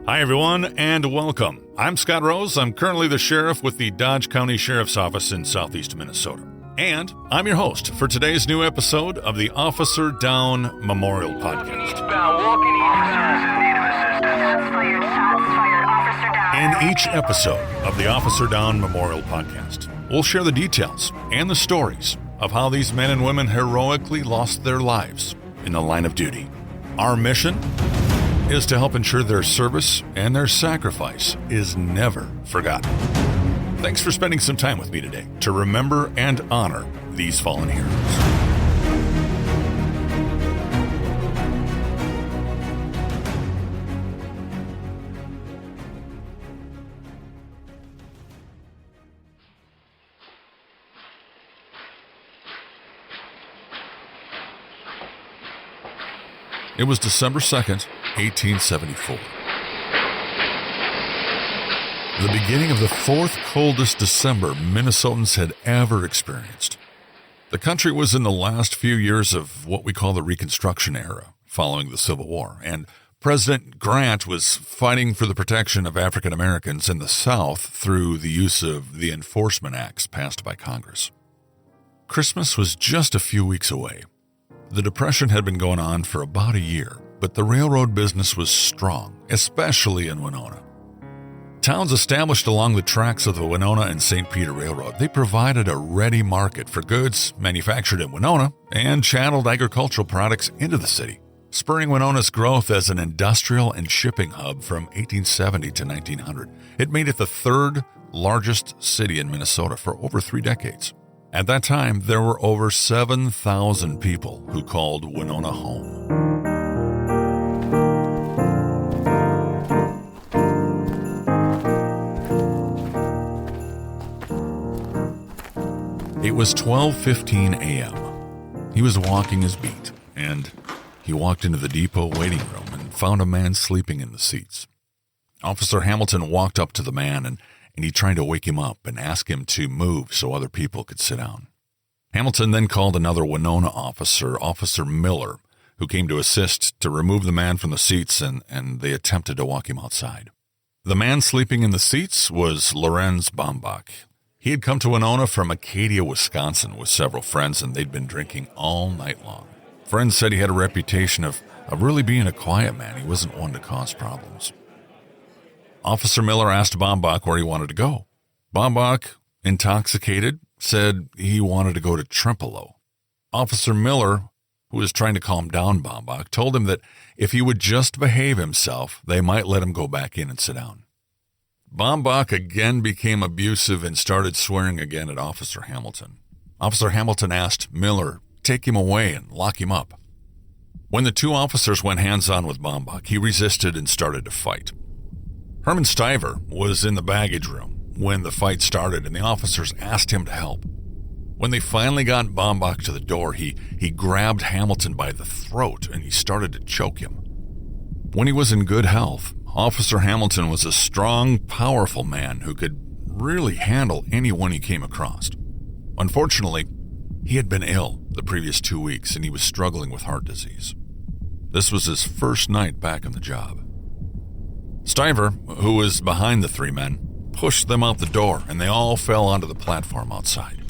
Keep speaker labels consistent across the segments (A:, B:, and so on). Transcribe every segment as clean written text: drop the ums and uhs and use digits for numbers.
A: Hi, everyone, and welcome. I'm Scott Rose. I'm currently the sheriff with the Dodge County Sheriff's Office in southeast Minnesota. And I'm your host for today's new episode of the Officer Down Memorial Podcast. In each episode of the Officer Down Memorial Podcast, we'll share the details and the stories of how these men and women heroically lost their lives in the line of duty. Our mission is to help ensure their service and their sacrifice is never forgotten. Thanks for spending some time with me today to remember and honor these fallen heroes. It was December 2nd, 1874. The beginning of the fourth coldest December Minnesotans had ever experienced. The country was in the last few years of what we call the Reconstruction Era, following the Civil War, and President Grant was fighting for the protection of African Americans in the South through the use of the Enforcement Acts passed by Congress. Christmas was just a few weeks away. The Depression had been going on for about a year, but the railroad business was strong, especially in Winona. Towns established along the tracks of the Winona and St. Peter Railroad, they provided a ready market for goods manufactured in Winona and channeled agricultural products into the city, spurring Winona's growth as an industrial and shipping hub from 1870 to 1900. It made it the third largest city in Minnesota for over 3 decades. At that time, there were over 7,000 people who called Winona home. It was 12:15 a.m. He was walking his beat, and he walked into the depot waiting room and found a man sleeping in the seats. Officer Hamilton walked up to the man and he tried to wake him up and ask him to move so other people could sit down. Hamilton then called another Winona officer, Officer Miller, who came to assist to remove the man from the seats, and they attempted to walk him outside. The man sleeping in the seats was Lorenz Baumbach. He had come to Winona from Acadia, Wisconsin with several friends, and they'd been drinking all night long. Friends said he had a reputation of really being a quiet man. He wasn't one to cause problems. Officer Miller asked Baumbach where he wanted to go. Baumbach, intoxicated, said he wanted to go to Trempealeau. Officer Miller, who was trying to calm down Baumbach, told him that if he would just behave himself, they might let him go back in and sit down. Baumbach again became abusive and started swearing again at Officer Hamilton. Officer Hamilton asked Miller, take him away and lock him up. When the two officers went hands-on with Baumbach, he resisted and started to fight. Herman Stiver was in the baggage room when the fight started, and the officers asked him to help. When they finally got Baumbach to the door, he grabbed Hamilton by the throat and he started to choke him. When he was in good health, Officer Hamilton was a strong, powerful man who could really handle anyone he came across. Unfortunately, he had been ill the previous 2 weeks and he was struggling with heart disease. This was his first night back on the job. Stiver, who was behind the 3 men, pushed them out the door, and they all fell onto the platform outside.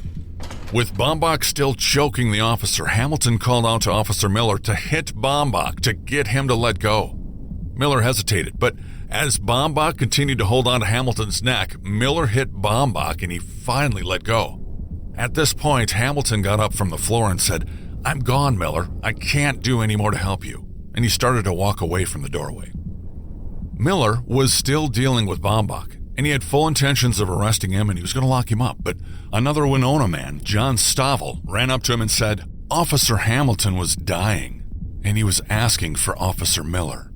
A: With Baumbach still choking the officer, Hamilton called out to Officer Miller to hit Baumbach to get him to let go. Miller hesitated, but as Baumbach continued to hold on to Hamilton's neck, Miller hit Baumbach and he finally let go. At this point, Hamilton got up from the floor and said, "I'm gone, Miller. I can't do any more to help you." And he started to walk away from the doorway. Miller was still dealing with Baumbach, and he had full intentions of arresting him and he was going to lock him up. But another Winona man, John Stovall, ran up to him and said, Officer Hamilton was dying, and he was asking for Officer Miller.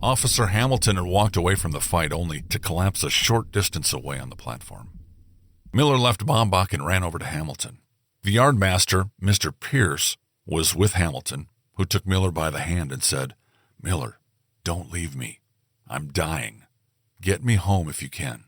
A: Officer Hamilton had walked away from the fight only to collapse a short distance away on the platform. Miller left Baumbach and ran over to Hamilton. The yardmaster, Mr. Pierce, was with Hamilton, who took Miller by the hand and said, "Miller, don't leave me. I'm dying. Get me home if you can."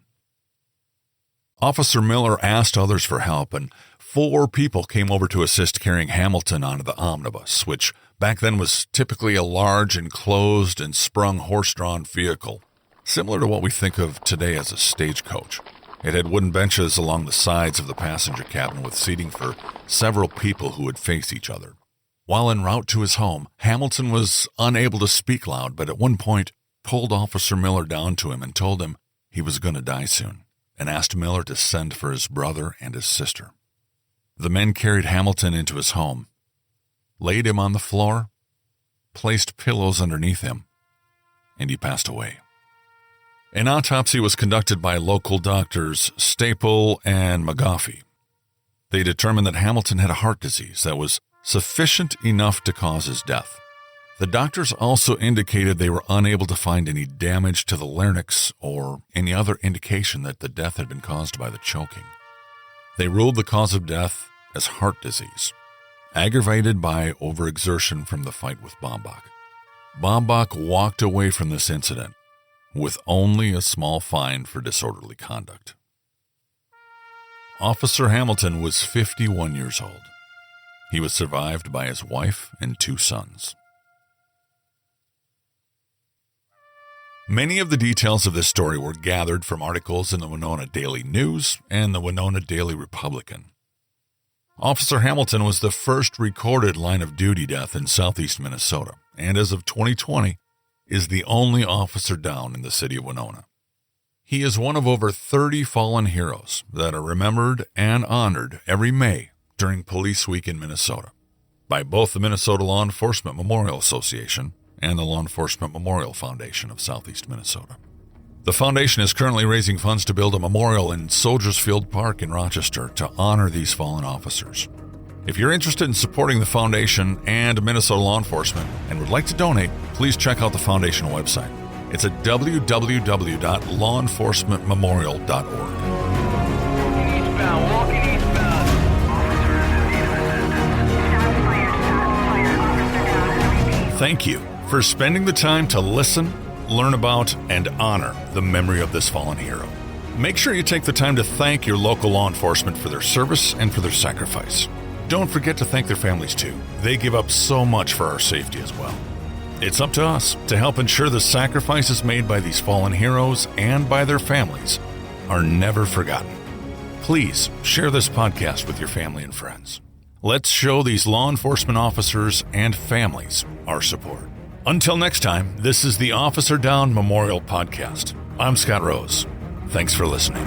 A: Officer Miller asked others for help, and 4 people came over to assist carrying Hamilton onto the omnibus, which back then was typically a large enclosed and sprung horse-drawn vehicle similar to what we think of today as a stagecoach. It had wooden benches along the sides of the passenger cabin with seating for several people who would face each other. While en route to his home, Hamilton was unable to speak loud, but at one point pulled Officer Miller down to him and told him he was going to die soon, and asked Miller to send for his brother and his sister. The men carried Hamilton into his home, laid him on the floor, placed pillows underneath him, and he passed away. An autopsy was conducted by local doctors Staple and McGoffey. They determined that Hamilton had a heart disease that was sufficient enough to cause his death. The doctors also indicated they were unable to find any damage to the larynx or any other indication that the death had been caused by the choking. They ruled the cause of death as heart disease, aggravated by overexertion from the fight with Baumbach. Baumbach walked away from this incident with only a small fine for disorderly conduct. Officer Hamilton was 51 years old. He was survived by his wife and 2 sons. Many of the details of this story were gathered from articles in the Winona Daily News and the Winona Daily Republican. Officer Hamilton was the first recorded line-of-duty death in southeast Minnesota, and as of 2020, is the only officer down in the city of Winona. He is one of over 30 fallen heroes that are remembered and honored every May during Police Week in Minnesota by both the Minnesota Law Enforcement Memorial Association and the Law Enforcement Memorial Foundation of Southeast Minnesota. The foundation is currently raising funds to build a memorial in Soldiers Field Park in Rochester to honor these fallen officers. If you're interested in supporting the foundation and Minnesota law enforcement and would like to donate, please check out the foundation website. It's at www.lawenforcementmemorial.org.
B: Walking eastbound.
A: Thank you for spending the time to listen, learn about, and honor the memory of this fallen hero. Make sure you take the time to thank your local law enforcement for their service and for their sacrifice. Don't forget to thank their families too. They give up so much for our safety as well. It's up to us to help ensure the sacrifices made by these fallen heroes and by their families are never forgotten. Please share this podcast with your family and friends. Let's show these law enforcement officers and families our support. Until next time, this is the Officer Down Memorial Podcast. I'm Scott Rose. Thanks for listening.